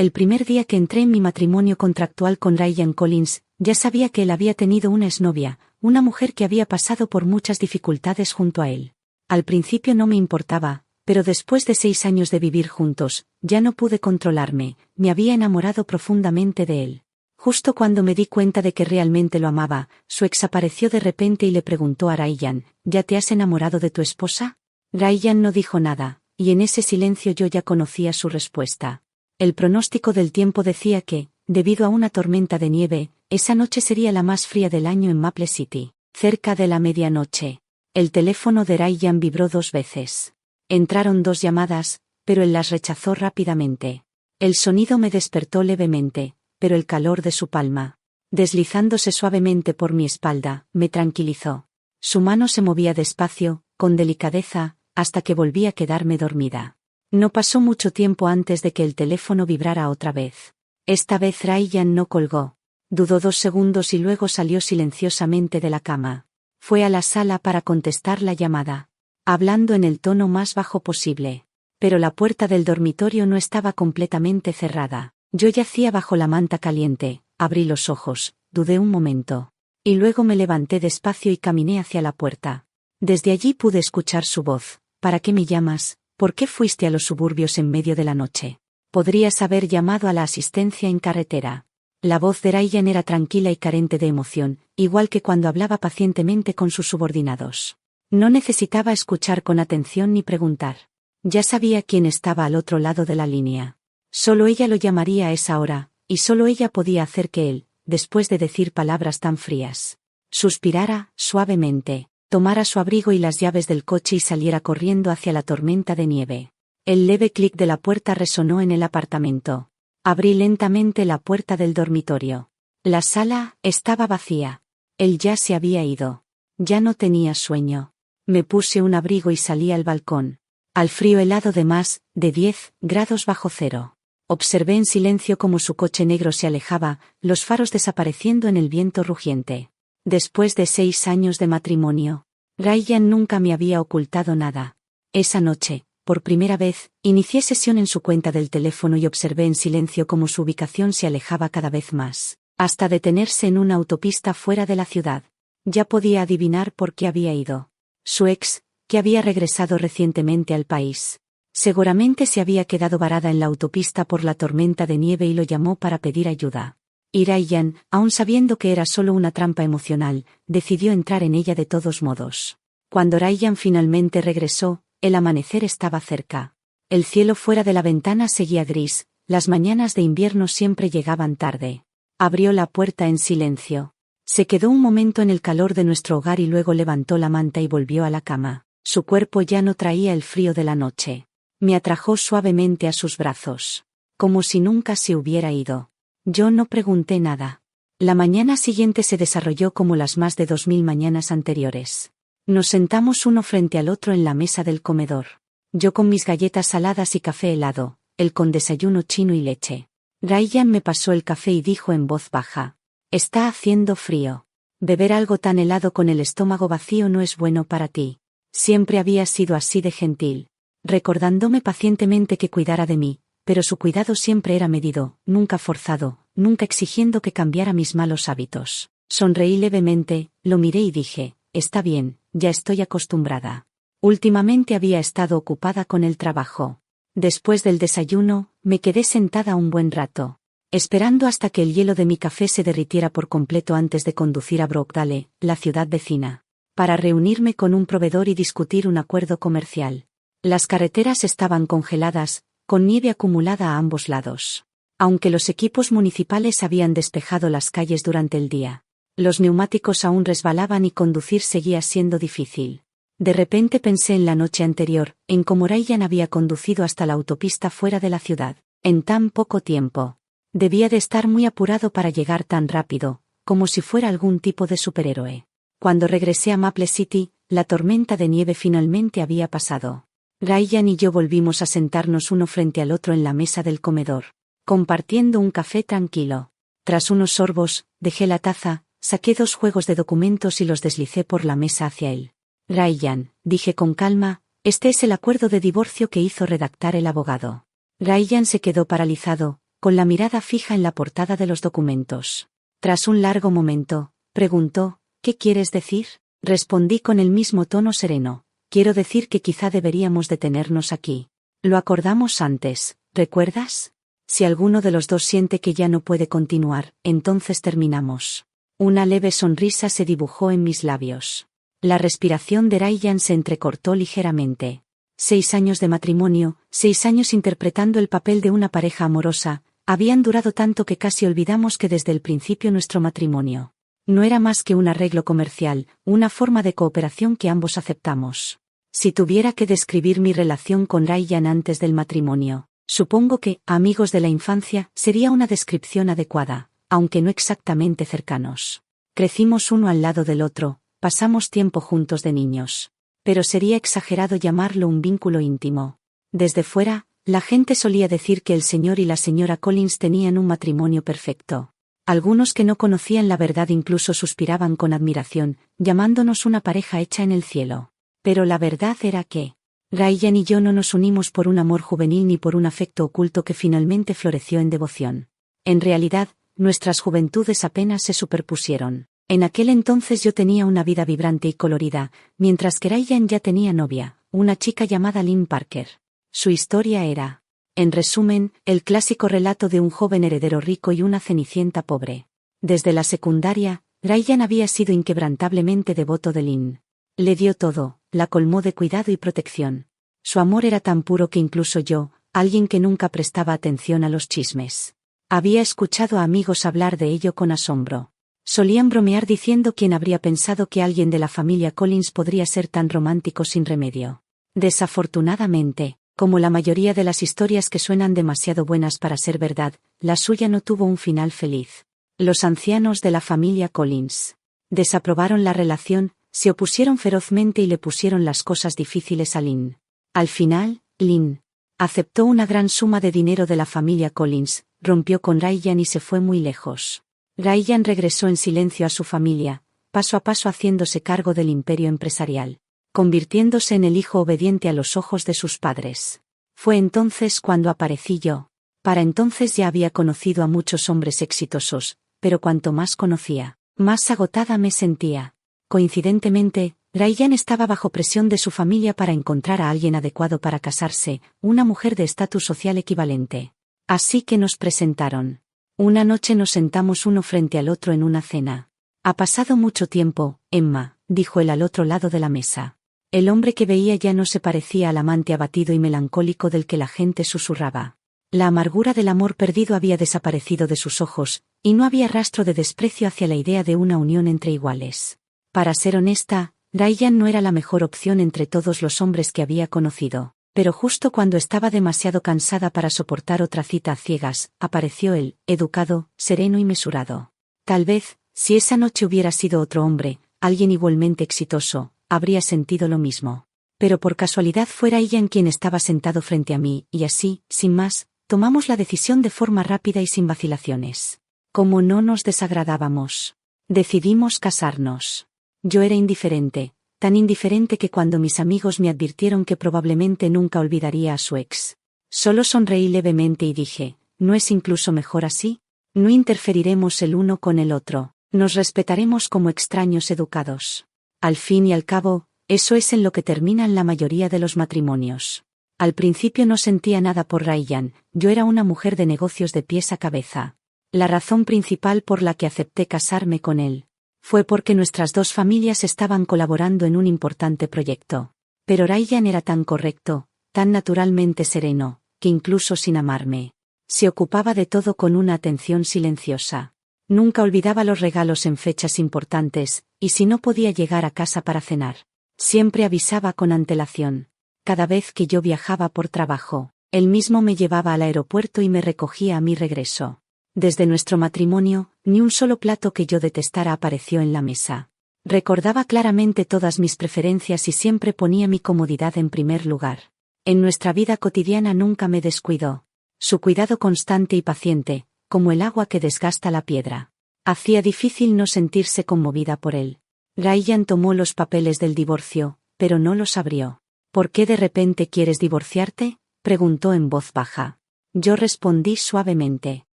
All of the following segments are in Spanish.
El primer día que entré en mi matrimonio contractual con Ryan Collins, ya sabía que él había tenido una exnovia, una mujer que había pasado por muchas dificultades junto a él. Al principio no me importaba, pero después de 6 años de vivir juntos, ya no pude controlarme, me había enamorado profundamente de él. Justo cuando me di cuenta de que realmente lo amaba, su ex apareció de repente y le preguntó a Ryan, ¿ya te has enamorado de tu esposa? Ryan no dijo nada, y en ese silencio yo ya conocía su respuesta. El pronóstico del tiempo decía que, debido a una tormenta de nieve, esa noche sería la más fría del año en Maple City. Cerca de la medianoche, el teléfono de Ryan vibró 2 veces. Entraron 2 llamadas, pero él las rechazó rápidamente. El sonido me despertó levemente, pero el calor de su palma, deslizándose suavemente por mi espalda, me tranquilizó. Su mano se movía despacio, con delicadeza, hasta que volví a quedarme dormida. No pasó mucho tiempo antes de que el teléfono vibrara otra vez. Esta vez Ryan no colgó. Dudó 2 segundos y luego salió silenciosamente de la cama. Fue a la sala para contestar la llamada, hablando en el tono más bajo posible. Pero la puerta del dormitorio no estaba completamente cerrada. Yo yacía bajo la manta caliente, abrí los ojos, dudé un momento. Y luego me levanté despacio y caminé hacia la puerta. Desde allí pude escuchar su voz. ¿Para qué me llamas? ¿Por qué fuiste a los suburbios en medio de la noche? Podrías haber llamado a la asistencia en carretera. La voz de Ryan era tranquila y carente de emoción, igual que cuando hablaba pacientemente con sus subordinados. No necesitaba escuchar con atención ni preguntar. Ya sabía quién estaba al otro lado de la línea. Solo ella lo llamaría a esa hora, y solo ella podía hacer que él, después de decir palabras tan frías, suspirara suavemente, tomara su abrigo y las llaves del coche y saliera corriendo hacia la tormenta de nieve. El leve clic de la puerta resonó en el apartamento. Abrí lentamente la puerta del dormitorio. La sala estaba vacía. Él ya se había ido. Ya no tenía sueño. Me puse un abrigo y salí al balcón. Al frío helado de más de 10 grados bajo cero. Observé en silencio cómo su coche negro se alejaba, los faros desapareciendo en el viento rugiente. Después de 6 años de matrimonio, Ryan nunca me había ocultado nada. Esa noche, por primera vez, inicié sesión en su cuenta del teléfono y observé en silencio cómo su ubicación se alejaba cada vez más, hasta detenerse en una autopista fuera de la ciudad. Ya podía adivinar por qué había ido. Su ex, que había regresado recientemente al país, seguramente se había quedado varada en la autopista por la tormenta de nieve y lo llamó para pedir ayuda. Y Ryan, aun sabiendo que era solo una trampa emocional, decidió entrar en ella de todos modos. Cuando Ryan finalmente regresó, el amanecer estaba cerca. El cielo fuera de la ventana seguía gris, las mañanas de invierno siempre llegaban tarde. Abrió la puerta en silencio. Se quedó un momento en el calor de nuestro hogar y luego levantó la manta y volvió a la cama. Su cuerpo ya no traía el frío de la noche. Me atrajo suavemente a sus brazos, como si nunca se hubiera ido. Yo no pregunté nada. La mañana siguiente se desarrolló como las más de 2000 mañanas anteriores. Nos sentamos uno frente al otro en la mesa del comedor. Yo con mis galletas saladas y café helado, él con desayuno chino y leche. Ryan me pasó el café y dijo en voz baja: «Está haciendo frío. Beber algo tan helado con el estómago vacío no es bueno para ti». Siempre había sido así de gentil, recordándome pacientemente que cuidara de mí, pero su cuidado siempre era medido, nunca forzado, nunca exigiendo que cambiara mis malos hábitos. Sonreí levemente, lo miré y dije: «Está bien, ya estoy acostumbrada». Últimamente había estado ocupada con el trabajo. Después del desayuno, me quedé sentada un buen rato, esperando hasta que el hielo de mi café se derritiera por completo antes de conducir a Brockdale, la ciudad vecina, para reunirme con un proveedor y discutir un acuerdo comercial. Las carreteras estaban congeladas, con nieve acumulada a ambos lados. Aunque los equipos municipales habían despejado las calles durante el día, los neumáticos aún resbalaban y conducir seguía siendo difícil. De repente pensé en la noche anterior, en cómo Ryan había conducido hasta la autopista fuera de la ciudad, en tan poco tiempo. Debía de estar muy apurado para llegar tan rápido, como si fuera algún tipo de superhéroe. Cuando regresé a Maple City, la tormenta de nieve finalmente había pasado. Ryan y yo volvimos a sentarnos uno frente al otro en la mesa del comedor, compartiendo un café tranquilo. Tras unos sorbos, dejé la taza, saqué 2 juegos de documentos y los deslicé por la mesa hacia él. «Ryan», dije con calma, «este es el acuerdo de divorcio que hizo redactar el abogado». Ryan se quedó paralizado, con la mirada fija en la portada de los documentos. Tras un largo momento, preguntó, ¿qué quieres decir? Respondí con el mismo tono sereno. Quiero decir que quizá deberíamos detenernos aquí. Lo acordamos antes, ¿recuerdas? Si alguno de los dos siente que ya no puede continuar, entonces terminamos. Una leve sonrisa se dibujó en mis labios. La respiración de Ryan se entrecortó ligeramente. 6 años de matrimonio, 6 años interpretando el papel de una pareja amorosa, habían durado tanto que casi olvidamos que desde el principio nuestro matrimonio no era más que un arreglo comercial, una forma de cooperación que ambos aceptamos. Si tuviera que describir mi relación con Ryan antes del matrimonio, supongo que, amigos de la infancia, sería una descripción adecuada, aunque no exactamente cercanos. Crecimos uno al lado del otro, pasamos tiempo juntos de niños. Pero sería exagerado llamarlo un vínculo íntimo. Desde fuera, la gente solía decir que el señor y la señora Collins tenían un matrimonio perfecto. Algunos que no conocían la verdad incluso suspiraban con admiración, llamándonos una pareja hecha en el cielo. Pero la verdad era que Ryan y yo no nos unimos por un amor juvenil ni por un afecto oculto que finalmente floreció en devoción. En realidad, nuestras juventudes apenas se superpusieron. En aquel entonces yo tenía una vida vibrante y colorida, mientras que Ryan ya tenía novia, una chica llamada Lynn Parker. Su historia era, en resumen, el clásico relato de un joven heredero rico y una cenicienta pobre. Desde la secundaria, Ryan había sido inquebrantablemente devoto de Lynn. Le dio todo, la colmó de cuidado y protección. Su amor era tan puro que incluso yo, alguien que nunca prestaba atención a los chismes, había escuchado a amigos hablar de ello con asombro. Solían bromear diciendo quién habría pensado que alguien de la familia Collins podría ser tan romántico sin remedio. Desafortunadamente, como la mayoría de las historias que suenan demasiado buenas para ser verdad, la suya no tuvo un final feliz. Los ancianos de la familia Collins desaprobaron la relación, se opusieron ferozmente y le pusieron las cosas difíciles a Lynn. Al final, Lynn aceptó una gran suma de dinero de la familia Collins, rompió con Ryan y se fue muy lejos. Ryan regresó en silencio a su familia, paso a paso haciéndose cargo del imperio empresarial, convirtiéndose en el hijo obediente a los ojos de sus padres. Fue entonces cuando aparecí yo. Para entonces ya había conocido a muchos hombres exitosos, pero cuanto más conocía, más agotada me sentía. Coincidentemente, Ryan estaba bajo presión de su familia para encontrar a alguien adecuado para casarse, una mujer de estatus social equivalente. Así que nos presentaron. Una noche nos sentamos uno frente al otro en una cena. Ha pasado mucho tiempo, Emma, dijo él al otro lado de la mesa. El hombre que veía ya no se parecía al amante abatido y melancólico del que la gente susurraba. La amargura del amor perdido había desaparecido de sus ojos, y no había rastro de desprecio hacia la idea de una unión entre iguales. Para ser honesta, Ryan no era la mejor opción entre todos los hombres que había conocido. Pero justo cuando estaba demasiado cansada para soportar otra cita a ciegas, apareció él, educado, sereno y mesurado. Tal vez, si esa noche hubiera sido otro hombre, alguien igualmente exitoso, habría sentido lo mismo. Pero por casualidad fuera Ryan quien estaba sentado frente a mí, y así, sin más, tomamos la decisión de forma rápida y sin vacilaciones. Como no nos desagradábamos, decidimos casarnos. Yo era indiferente. Tan indiferente que cuando mis amigos me advirtieron que probablemente nunca olvidaría a su ex, solo sonreí levemente y dije, ¿no es incluso mejor así? No interferiremos el uno con el otro, nos respetaremos como extraños educados. Al fin y al cabo, eso es en lo que terminan la mayoría de los matrimonios. Al principio no sentía nada por Ryan, yo era una mujer de negocios de pies a cabeza. La razón principal por la que acepté casarme con él fue porque nuestras dos familias estaban colaborando en un importante proyecto. Pero Ryan era tan correcto, tan naturalmente sereno, que incluso sin amarme, se ocupaba de todo con una atención silenciosa. Nunca olvidaba los regalos en fechas importantes, y si no podía llegar a casa para cenar, siempre avisaba con antelación. Cada vez que yo viajaba por trabajo, él mismo me llevaba al aeropuerto y me recogía a mi regreso. Desde nuestro matrimonio, ni un solo plato que yo detestara apareció en la mesa. Recordaba claramente todas mis preferencias y siempre ponía mi comodidad en primer lugar. En nuestra vida cotidiana nunca me descuidó. Su cuidado constante y paciente, como el agua que desgasta la piedra, hacía difícil no sentirse conmovida por él. Ryan tomó los papeles del divorcio, pero no los abrió. ¿Por qué de repente quieres divorciarte?, preguntó en voz baja. Yo respondí suavemente.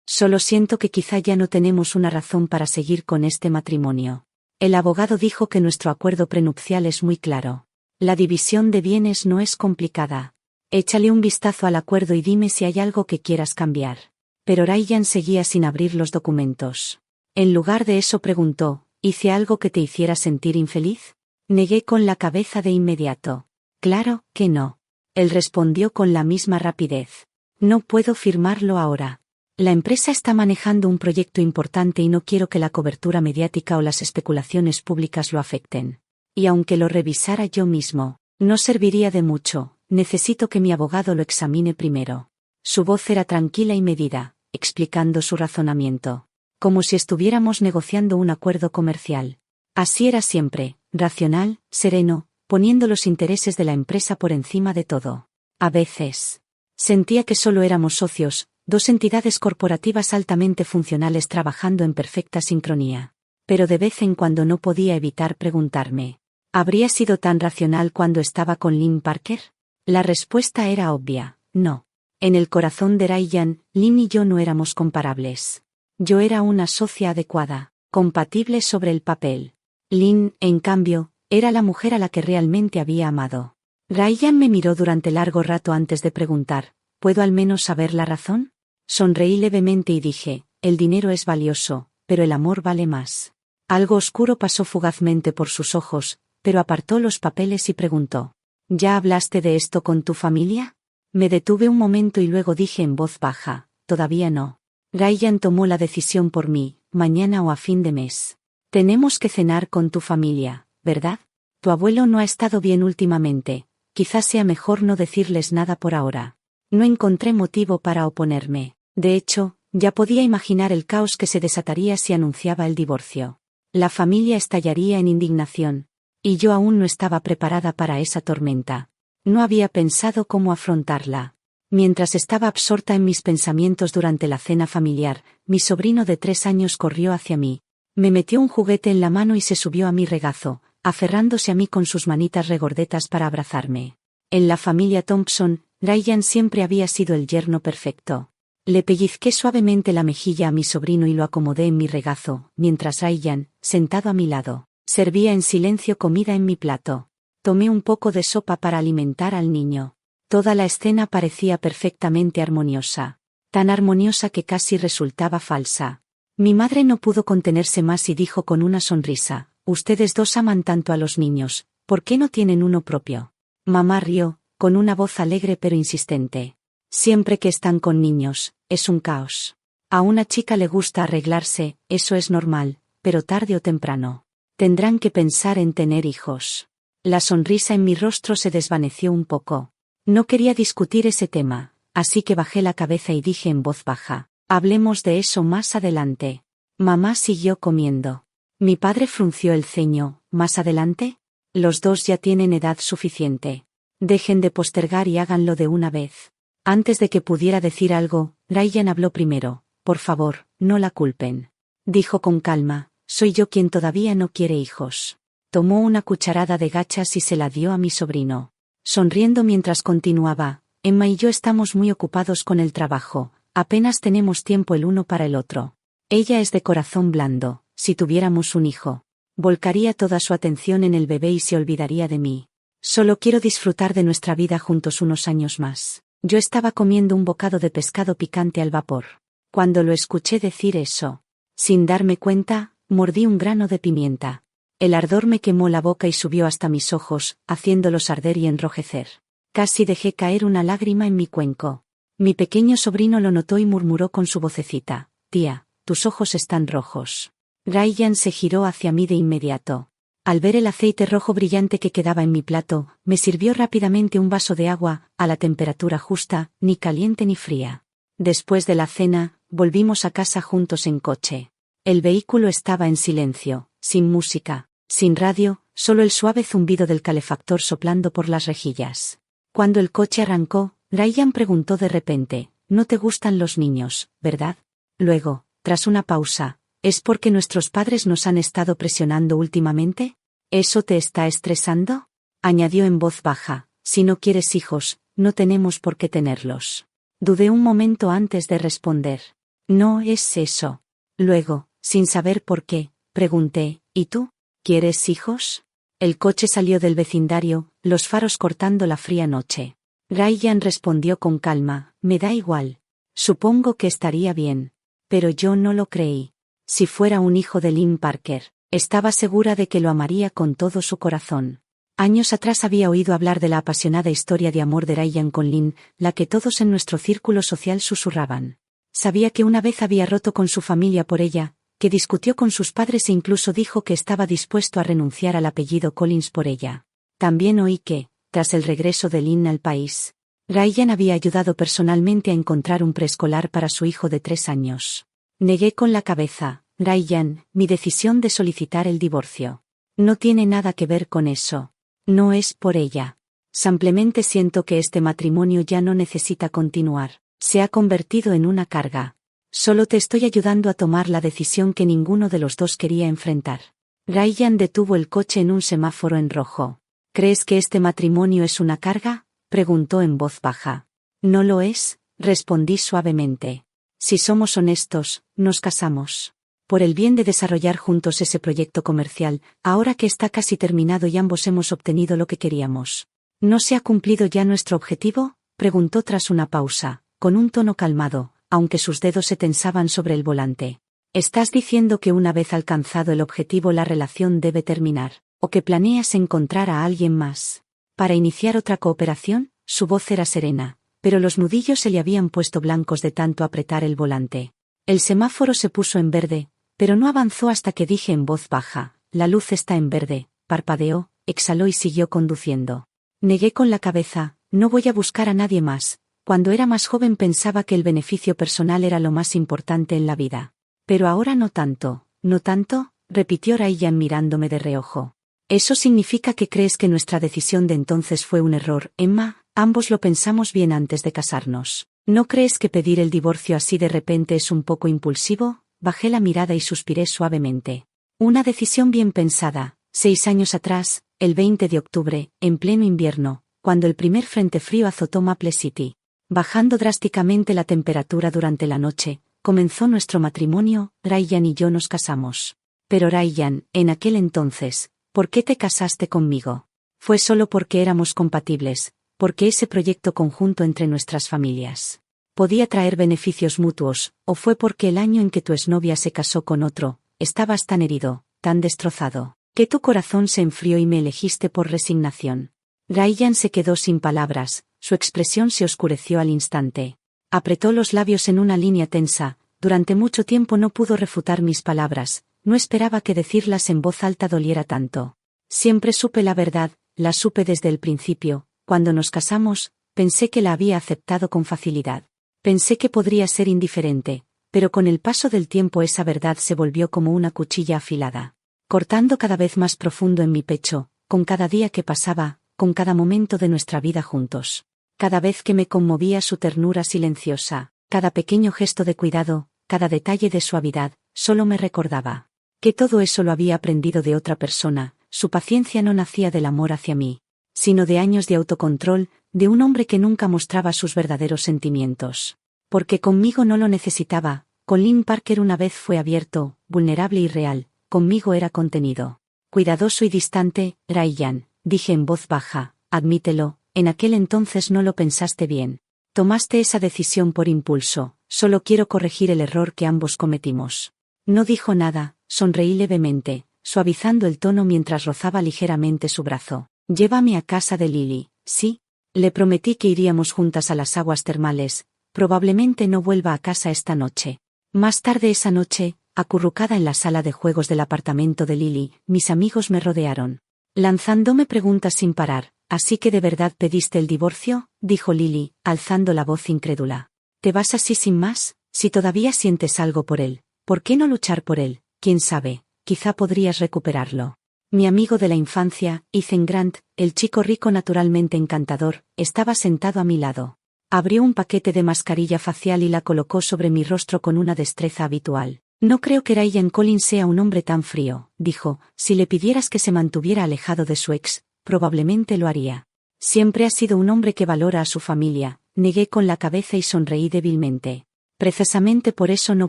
Solo siento que quizá ya no tenemos una razón para seguir con este matrimonio. El abogado dijo que nuestro acuerdo prenupcial es muy claro. La división de bienes no es complicada. Échale un vistazo al acuerdo y dime si hay algo que quieras cambiar. Pero Ryan seguía sin abrir los documentos. En lugar de eso preguntó, ¿hice algo que te hiciera sentir infeliz? Negué con la cabeza de inmediato. Claro que no. Él respondió con la misma rapidez. No puedo firmarlo ahora. La empresa está manejando un proyecto importante y no quiero que la cobertura mediática o las especulaciones públicas lo afecten. Y aunque lo revisara yo mismo, no serviría de mucho, necesito que mi abogado lo examine primero. Su voz era tranquila y medida, explicando su razonamiento. Como si estuviéramos negociando un acuerdo comercial. Así era siempre, racional, sereno, poniendo los intereses de la empresa por encima de todo. A veces. Sentía que solo éramos socios, dos entidades corporativas altamente funcionales trabajando en perfecta sincronía. Pero de vez en cuando no podía evitar preguntarme, ¿habría sido tan racional cuando estaba con Lynn Parker? La respuesta era obvia, no. En el corazón de Ryan, Lynn y yo no éramos comparables. Yo era una socia adecuada, compatible sobre el papel. Lynn, en cambio, era la mujer a la que realmente había amado. Ryan me miró durante largo rato antes de preguntar, ¿puedo al menos saber la razón? Sonreí levemente y dije, el dinero es valioso, pero el amor vale más. Algo oscuro pasó fugazmente por sus ojos, pero apartó los papeles y preguntó, ¿ya hablaste de esto con tu familia? Me detuve un momento y luego dije en voz baja, todavía no. Ryan tomó la decisión por mí, mañana o a fin de mes. Tenemos que cenar con tu familia, ¿verdad? Tu abuelo no ha estado bien últimamente. Quizás sea mejor no decirles nada por ahora. No encontré motivo para oponerme. De hecho, ya podía imaginar el caos que se desataría si anunciaba el divorcio. La familia estallaría en indignación. Y yo aún no estaba preparada para esa tormenta. No había pensado cómo afrontarla. Mientras estaba absorta en mis pensamientos durante la cena familiar, mi sobrino de 3 años corrió hacia mí. Me metió un juguete en la mano y se subió a mi regazo, aferrándose a mí con sus manitas regordetas para abrazarme. En la familia Thompson, Ryan siempre había sido el yerno perfecto. Le pellizqué suavemente la mejilla a mi sobrino y lo acomodé en mi regazo, mientras Ryan, sentado a mi lado, servía en silencio comida en mi plato. Tomé un poco de sopa para alimentar al niño. Toda la escena parecía perfectamente armoniosa. Tan armoniosa que casi resultaba falsa. Mi madre no pudo contenerse más y dijo con una sonrisa, ustedes dos aman tanto a los niños, ¿por qué no tienen uno propio? Mamá rió, con una voz alegre pero insistente. Siempre que están con niños, es un caos. A una chica le gusta arreglarse, eso es normal, pero tarde o temprano. Tendrán que pensar en tener hijos. La sonrisa en mi rostro se desvaneció un poco. No quería discutir ese tema, así que bajé la cabeza y dije en voz baja, hablemos de eso más adelante. Mamá siguió comiendo. Mi padre frunció el ceño, ¿más adelante? Los dos ya tienen edad suficiente. Dejen de postergar y háganlo de una vez. Antes de que pudiera decir algo, Ryan habló primero. Por favor, no la culpen. Dijo con calma, soy yo quien todavía no quiere hijos. Tomó una cucharada de gachas y se la dio a mi sobrino. Sonriendo mientras continuaba, Emma y yo estamos muy ocupados con el trabajo, apenas tenemos tiempo el uno para el otro. Ella es de corazón blando, si tuviéramos un hijo. Volcaría toda su atención en el bebé y se olvidaría de mí. Solo quiero disfrutar de nuestra vida juntos unos años más. Yo estaba comiendo un bocado de pescado picante al vapor. Cuando lo escuché decir eso, sin darme cuenta, mordí un grano de pimienta. El ardor me quemó la boca y subió hasta mis ojos, haciéndolos arder y enrojecer. Casi dejé caer una lágrima en mi cuenco. Mi pequeño sobrino lo notó y murmuró con su vocecita, tía, tus ojos están rojos. Ryan se giró hacia mí de inmediato. Al ver el aceite rojo brillante que quedaba en mi plato, me sirvió rápidamente un vaso de agua, a la temperatura justa, ni caliente ni fría. Después de la cena, volvimos a casa juntos en coche. El vehículo estaba en silencio, sin música, sin radio, solo el suave zumbido del calefactor soplando por las rejillas. Cuando el coche arrancó, Ryan preguntó de repente, «No te gustan los niños, ¿verdad?» Luego, tras una pausa, ¿es porque nuestros padres nos han estado presionando últimamente? ¿Eso te está estresando? Añadió en voz baja, si no quieres hijos, no tenemos por qué tenerlos. Dudé un momento antes de responder. No es eso. Luego, sin saber por qué, pregunté, ¿y tú? ¿Quieres hijos? El coche salió del vecindario, los faros cortando la fría noche. Ryan respondió con calma, me da igual. Supongo que estaría bien. Pero yo no lo creí. Si fuera un hijo de Lynn Parker, estaba segura de que lo amaría con todo su corazón. Años atrás había oído hablar de la apasionada historia de amor de Ryan con Lynn, la que todos en nuestro círculo social susurraban. Sabía que una vez había roto con su familia por ella, que discutió con sus padres e incluso dijo que estaba dispuesto a renunciar al apellido Collins por ella. También oí que, tras el regreso de Lynn al país, Ryan había ayudado personalmente a encontrar un preescolar para su hijo de 3 años. Negué con la cabeza, Ryan, mi decisión de solicitar el divorcio. No tiene nada que ver con eso. No es por ella. Simplemente siento que este matrimonio ya no necesita continuar. Se ha convertido en una carga. Solo te estoy ayudando a tomar la decisión que ninguno de los dos quería enfrentar. Ryan detuvo el coche en un semáforo en rojo. ¿Crees que este matrimonio es una carga?, preguntó en voz baja. No lo es, respondí suavemente. Si somos honestos, nos casamos. Por el bien de desarrollar juntos ese proyecto comercial, ahora que está casi terminado y ambos hemos obtenido lo que queríamos. ¿No se ha cumplido ya nuestro objetivo?, preguntó tras una pausa, con un tono calmado, aunque sus dedos se tensaban sobre el volante. ¿Estás diciendo que una vez alcanzado el objetivo la relación debe terminar, o que planeas encontrar a alguien más para iniciar otra cooperación? Su voz era serena, pero los nudillos se le habían puesto blancos de tanto apretar el volante. El semáforo se puso en verde, pero no avanzó hasta que dije en voz baja, la luz está en verde. Parpadeó, exhaló y siguió conduciendo. Negué con la cabeza, no voy a buscar a nadie más. Cuando era más joven pensaba que el beneficio personal era lo más importante en la vida. Pero ahora no tanto, ¿no tanto?, repitió Ryan mirándome de reojo. ¿Eso significa que crees que nuestra decisión de entonces fue un error, Emma? Ambos lo pensamos bien antes de casarnos. ¿No crees que pedir el divorcio así de repente es un poco impulsivo? Bajé la mirada y suspiré suavemente. Una decisión bien pensada. 6 años atrás, el 20 de octubre, en pleno invierno, cuando el primer frente frío azotó Maple City, bajando drásticamente la temperatura durante la noche, comenzó nuestro matrimonio. Ryan y yo nos casamos. Pero Ryan, en aquel entonces, ¿por qué te casaste conmigo? Fue solo porque éramos compatibles, porque ese proyecto conjunto entre nuestras familias podía traer beneficios mutuos, o fue porque el año en que tu exnovia se casó con otro, estabas tan herido, tan destrozado, que tu corazón se enfrió y me elegiste por resignación. Ryan se quedó sin palabras, su expresión se oscureció al instante. Apretó los labios en una línea tensa, durante mucho tiempo no pudo refutar mis palabras, no esperaba que decirlas en voz alta doliera tanto. Siempre supe la verdad, la supe desde el principio. Cuando nos casamos, pensé que la había aceptado con facilidad. Pensé que podría ser indiferente, pero con el paso del tiempo esa verdad se volvió como una cuchilla afilada, cortando cada vez más profundo en mi pecho, con cada día que pasaba, con cada momento de nuestra vida juntos. Cada vez que me conmovía su ternura silenciosa, cada pequeño gesto de cuidado, cada detalle de suavidad, solo me recordaba que todo eso lo había aprendido de otra persona. Su paciencia no nacía del amor hacia mí, sino de años de autocontrol, de un hombre que nunca mostraba sus verdaderos sentimientos. Porque conmigo no lo necesitaba. Con Lynn Parker una vez fue abierto, vulnerable y real, conmigo era contenido, cuidadoso y distante. Ryan, dije en voz baja, admítelo, en aquel entonces no lo pensaste bien. Tomaste esa decisión por impulso. Solo quiero corregir el error que ambos cometimos. No dijo nada, sonreí levemente, suavizando el tono mientras rozaba ligeramente su brazo. Llévame a casa de Lily, ¿sí? Le prometí que iríamos juntas a las aguas termales. Probablemente no vuelva a casa esta noche. Más tarde esa noche, acurrucada en la sala de juegos del apartamento de Lily, mis amigos me rodearon, lanzándome preguntas sin parar. ¿Así que de verdad pediste el divorcio?, dijo Lily, alzando la voz incrédula. ¿Te vas así sin más? Si todavía sientes algo por él, ¿por qué no luchar por él? ¿Quién sabe? Quizá podrías recuperarlo. Mi amigo de la infancia, Ethan Grant, el chico rico naturalmente encantador, estaba sentado a mi lado. Abrió un paquete de mascarilla facial y la colocó sobre mi rostro con una destreza habitual. No creo que Ryan Collins sea un hombre tan frío, dijo. Si le pidieras que se mantuviera alejado de su ex, probablemente lo haría. Siempre ha sido un hombre que valora a su familia, negué con la cabeza y sonreí débilmente. Precisamente por eso no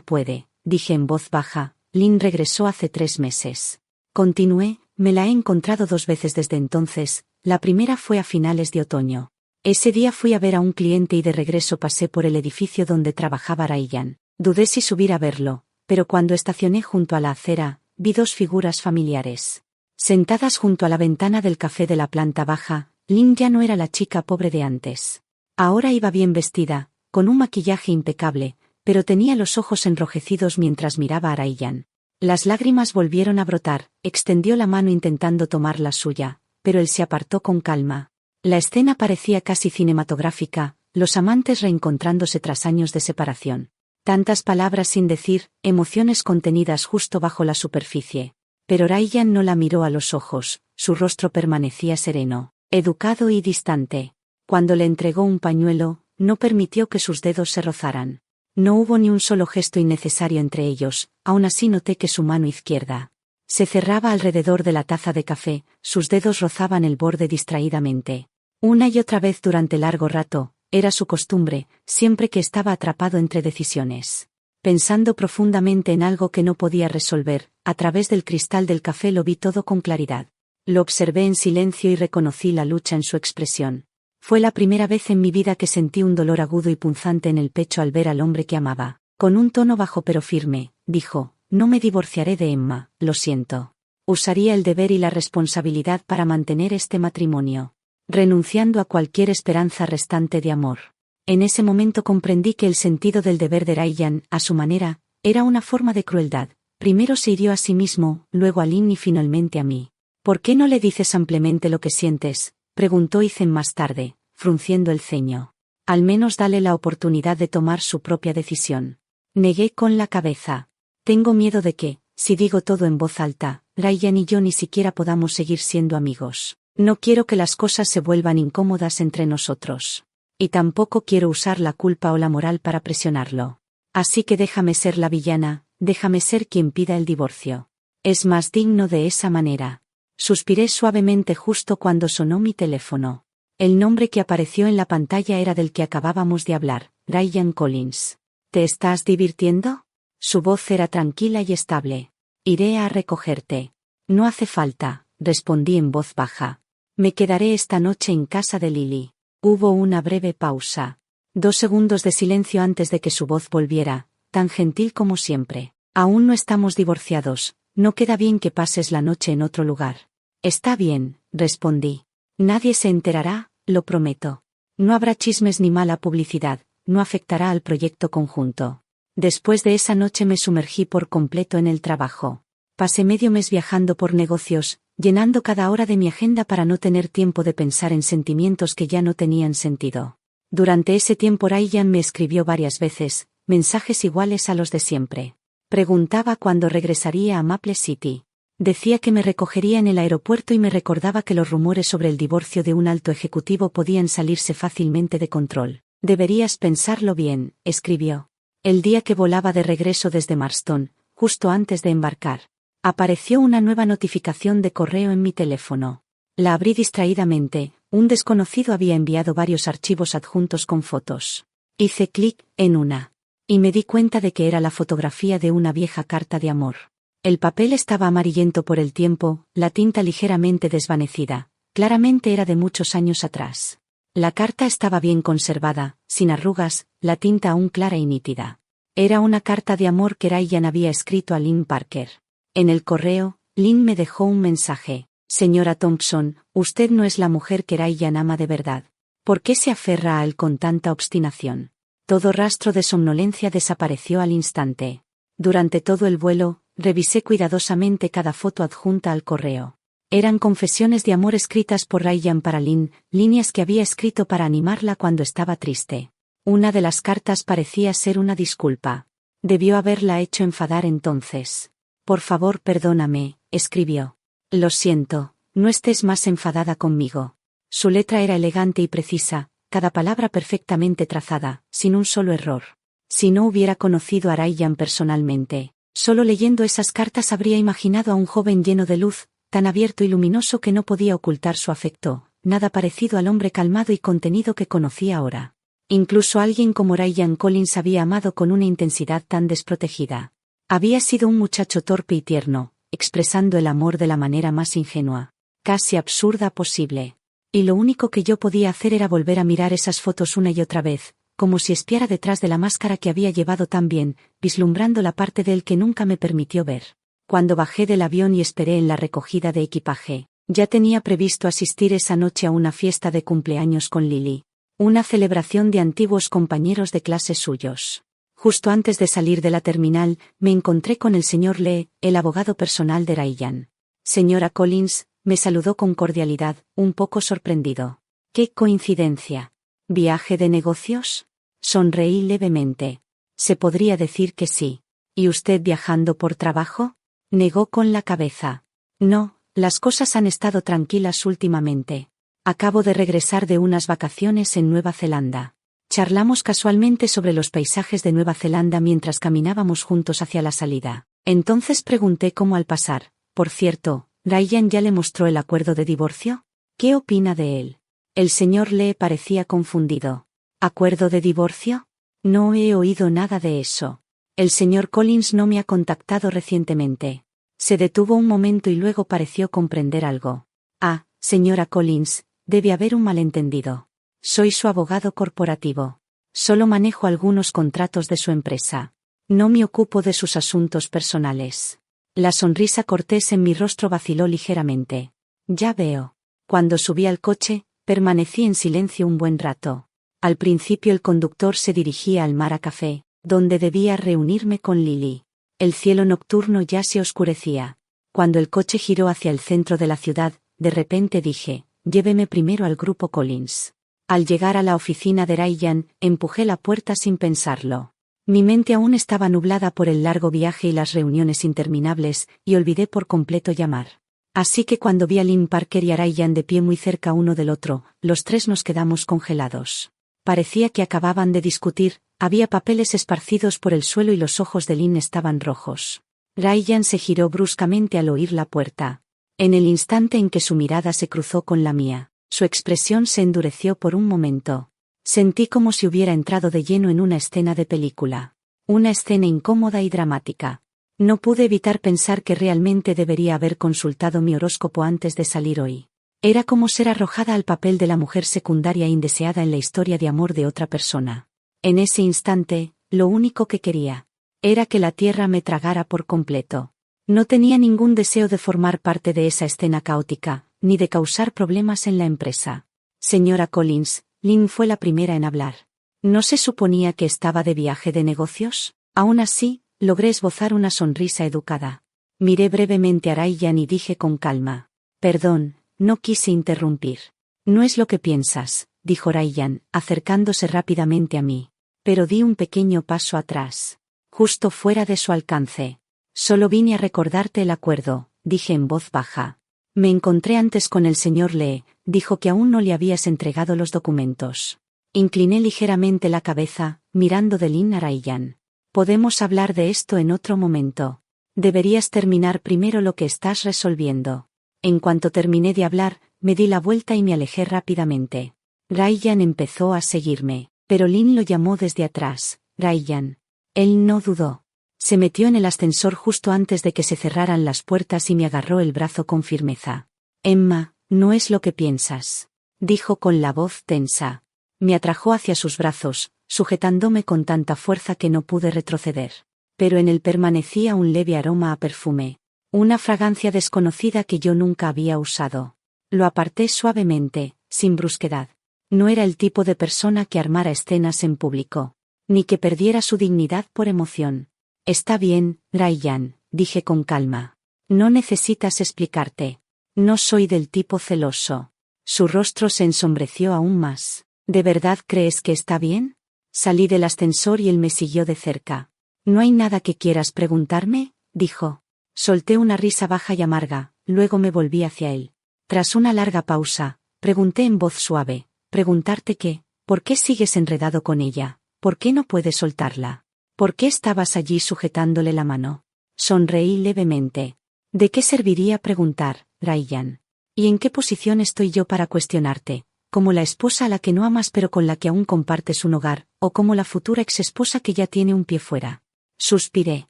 puede, dije en voz baja. Lynn regresó hace 3 meses. Continué, me la he encontrado 2 veces desde entonces, la primera fue a finales de otoño. Ese día fui a ver a un cliente y de regreso pasé por el edificio donde trabajaba Ryan. Dudé si subir a verlo, pero cuando estacioné junto a la acera, vi 2 figuras familiares. Sentadas junto a la ventana del café de la planta baja, Lynn ya no era la chica pobre de antes. Ahora iba bien vestida, con un maquillaje impecable, pero tenía los ojos enrojecidos mientras miraba a Ryan. Las lágrimas volvieron a brotar, extendió la mano intentando tomar la suya, pero él se apartó con calma. La escena parecía casi cinematográfica, los amantes reencontrándose tras años de separación. Tantas palabras sin decir, emociones contenidas justo bajo la superficie. Pero Ryan no la miró a los ojos, su rostro permanecía sereno, educado y distante. Cuando le entregó un pañuelo, no permitió que sus dedos se rozaran. No hubo ni un solo gesto innecesario entre ellos, aún así noté que su mano izquierda se cerraba alrededor de la taza de café, sus dedos rozaban el borde distraídamente. Una y otra vez durante largo rato, era su costumbre, siempre que estaba atrapado entre decisiones. Pensando profundamente en algo que no podía resolver, a través del cristal del café lo vi todo con claridad. Lo observé en silencio y reconocí la lucha en su expresión. Fue la primera vez en mi vida que sentí un dolor agudo y punzante en el pecho al ver al hombre que amaba. Con un tono bajo pero firme, dijo, no me divorciaré de Emma, lo siento. Usaría el deber y la responsabilidad para mantener este matrimonio, renunciando a cualquier esperanza restante de amor. En ese momento comprendí que el sentido del deber de Ryan, a su manera, era una forma de crueldad. Primero se hirió a sí mismo, luego a Lynn y finalmente a mí. ¿Por qué no le dices ampliamente lo que sientes?, preguntó Ethan más tarde, frunciendo el ceño. Al menos dale la oportunidad de tomar su propia decisión. Negué con la cabeza. Tengo miedo de que, si digo todo en voz alta, Ryan y yo ni siquiera podamos seguir siendo amigos. No quiero que las cosas se vuelvan incómodas entre nosotros. Y tampoco quiero usar la culpa o la moral para presionarlo. Así que déjame ser la villana, déjame ser quien pida el divorcio. Es más digno de esa manera. Suspiré suavemente justo cuando sonó mi teléfono. El nombre que apareció en la pantalla era del que acabábamos de hablar, Ryan Collins. ¿Te estás divirtiendo? Su voz era tranquila y estable. Iré a recogerte. No hace falta, respondí en voz baja. Me quedaré esta noche en casa de Lily. Hubo una breve pausa. 2 segundos de silencio antes de que su voz volviera, tan gentil como siempre. Aún no estamos divorciados, no queda bien que pases la noche en otro lugar. Está bien, respondí. Nadie se enterará, lo prometo. No habrá chismes ni mala publicidad, no afectará al proyecto conjunto. Después de esa noche me sumergí por completo en el trabajo. Pasé medio mes viajando por negocios, llenando cada hora de mi agenda para no tener tiempo de pensar en sentimientos que ya no tenían sentido. Durante ese tiempo Ryan me escribió varias veces, mensajes iguales a los de siempre. Preguntaba cuándo regresaría a Maple City. Decía que me recogería en el aeropuerto y me recordaba que los rumores sobre el divorcio de un alto ejecutivo podían salirse fácilmente de control. Deberías pensarlo bien, escribió. El día que volaba de regreso desde Marston, justo antes de embarcar, apareció una nueva notificación de correo en mi teléfono. La abrí distraídamente, un desconocido había enviado varios archivos adjuntos con fotos. Hice clic en una. Y me di cuenta de que era la fotografía de una vieja carta de amor. El papel estaba amarillento por el tiempo, la tinta ligeramente desvanecida. Claramente era de muchos años atrás. La carta estaba bien conservada, sin arrugas, la tinta aún clara y nítida. Era una carta de amor que Ryan había escrito a Lynn Parker. En el correo, Lynn me dejó un mensaje. Señora Thompson, usted no es la mujer que Ryan ama de verdad. ¿Por qué se aferra a él con tanta obstinación? Todo rastro de somnolencia desapareció al instante. Durante todo el vuelo, revisé cuidadosamente cada foto adjunta al correo. Eran confesiones de amor escritas por Ryan para Lynn, líneas que había escrito para animarla cuando estaba triste. Una de las cartas parecía ser una disculpa. Debió haberla hecho enfadar entonces. Por favor, perdóname, escribió. Lo siento, no estés más enfadada conmigo. Su letra era elegante y precisa, cada palabra perfectamente trazada, sin un solo error. Si no hubiera conocido a Ryan personalmente, solo leyendo esas cartas habría imaginado a un joven lleno de luz, tan abierto y luminoso que no podía ocultar su afecto, nada parecido al hombre calmado y contenido que conocí ahora. Incluso alguien como Ryan Collins había amado con una intensidad tan desprotegida. Había sido un muchacho torpe y tierno, expresando el amor de la manera más ingenua, casi absurda posible. Y lo único que yo podía hacer era volver a mirar esas fotos una y otra vez, como si espiara detrás de la máscara que había llevado tan bien, vislumbrando la parte de él que nunca me permitió ver. Cuando bajé del avión y esperé en la recogida de equipaje, ya tenía previsto asistir esa noche a una fiesta de cumpleaños con Lily. Una celebración de antiguos compañeros de clase suyos. Justo antes de salir de la terminal, me encontré con el señor Lee, el abogado personal de Ryan. Señora Collins, me saludó con cordialidad, un poco sorprendido. ¡Qué coincidencia! ¿Viaje de negocios? Sonreí levemente. Se podría decir que sí. ¿Y usted viajando por trabajo? Negó con la cabeza. No, las cosas han estado tranquilas últimamente. Acabo de regresar de unas vacaciones en Nueva Zelanda. Charlamos casualmente sobre los paisajes de Nueva Zelanda mientras caminábamos juntos hacia la salida. Entonces pregunté cómo al pasar. Por cierto, ¿Ryan ya le mostró el acuerdo de divorcio? ¿Qué opina de él? El señor Lee parecía confundido. ¿Acuerdo de divorcio? No he oído nada de eso. El señor Collins no me ha contactado recientemente. Se detuvo un momento y luego pareció comprender algo. Ah, señora Collins, debe haber un malentendido. Soy su abogado corporativo. Solo manejo algunos contratos de su empresa. No me ocupo de sus asuntos personales. La sonrisa cortés en mi rostro vaciló ligeramente. Ya veo. Cuando subí al coche, permanecí en silencio un buen rato. Al principio el conductor se dirigía al Mara Café, donde debía reunirme con Lily. El cielo nocturno ya se oscurecía. Cuando el coche giró hacia el centro de la ciudad, de repente dije, lléveme primero al grupo Collins. Al llegar a la oficina de Ryan, empujé la puerta sin pensarlo. Mi mente aún estaba nublada por el largo viaje y las reuniones interminables, y olvidé por completo llamar. Así que cuando vi a Lynn Parker y a Ryan de pie muy cerca uno del otro, los tres nos quedamos congelados. Parecía que acababan de discutir, había papeles esparcidos por el suelo y los ojos de Lynn estaban rojos. Ryan se giró bruscamente al oír la puerta. En el instante en que su mirada se cruzó con la mía, su expresión se endureció por un momento. Sentí como si hubiera entrado de lleno en una escena de película. Una escena incómoda y dramática. No pude evitar pensar que realmente debería haber consultado mi horóscopo antes de salir hoy. Era como ser arrojada al papel de la mujer secundaria indeseada en la historia de amor de otra persona. En ese instante, lo único que quería era que la tierra me tragara por completo. No tenía ningún deseo de formar parte de esa escena caótica, ni de causar problemas en la empresa. Señora Collins, Lynn fue la primera en hablar. ¿No se suponía que estaba de viaje de negocios? Aún así, logré esbozar una sonrisa educada. Miré brevemente a Ryan y dije con calma. Perdón, no quise interrumpir. No es lo que piensas, dijo Ryan, acercándose rápidamente a mí. Pero di un pequeño paso atrás. Justo fuera de su alcance. Solo vine a recordarte el acuerdo, dije en voz baja. Me encontré antes con el señor Lee, dijo que aún no le habías entregado los documentos. Incliné ligeramente la cabeza, mirando de Lynn a Ryan. Podemos hablar de esto en otro momento. Deberías terminar primero lo que estás resolviendo. En cuanto terminé de hablar, me di la vuelta y me alejé rápidamente. Ryan empezó a seguirme, pero Lynn lo llamó desde atrás. Ryan. Él no dudó. Se metió en el ascensor justo antes de que se cerraran las puertas y me agarró el brazo con firmeza. Emma, no es lo que piensas, dijo con la voz tensa. Me atrajo hacia sus brazos, sujetándome con tanta fuerza que no pude retroceder. Pero en él permanecía un leve aroma a perfume. Una fragancia desconocida que yo nunca había usado. Lo aparté suavemente, sin brusquedad. No era el tipo de persona que armara escenas en público, ni que perdiera su dignidad por emoción. Está bien, Ryan, dije con calma. No necesitas explicarte. No soy del tipo celoso. Su rostro se ensombreció aún más. ¿De verdad crees que está bien? Salí del ascensor y él me siguió de cerca. ¿No hay nada que quieras preguntarme?, dijo. Solté una risa baja y amarga, luego me volví hacia él. Tras una larga pausa, pregunté en voz suave, ¿preguntarte qué? ¿Por qué sigues enredado con ella? ¿Por qué no puedes soltarla? ¿Por qué estabas allí sujetándole la mano? Sonreí levemente. ¿De qué serviría preguntar, Ryan? ¿Y en qué posición estoy yo para cuestionarte? como la esposa a la que no amas pero con la que aún compartes un hogar, o como la futura exesposa que ya tiene un pie fuera. Suspiré.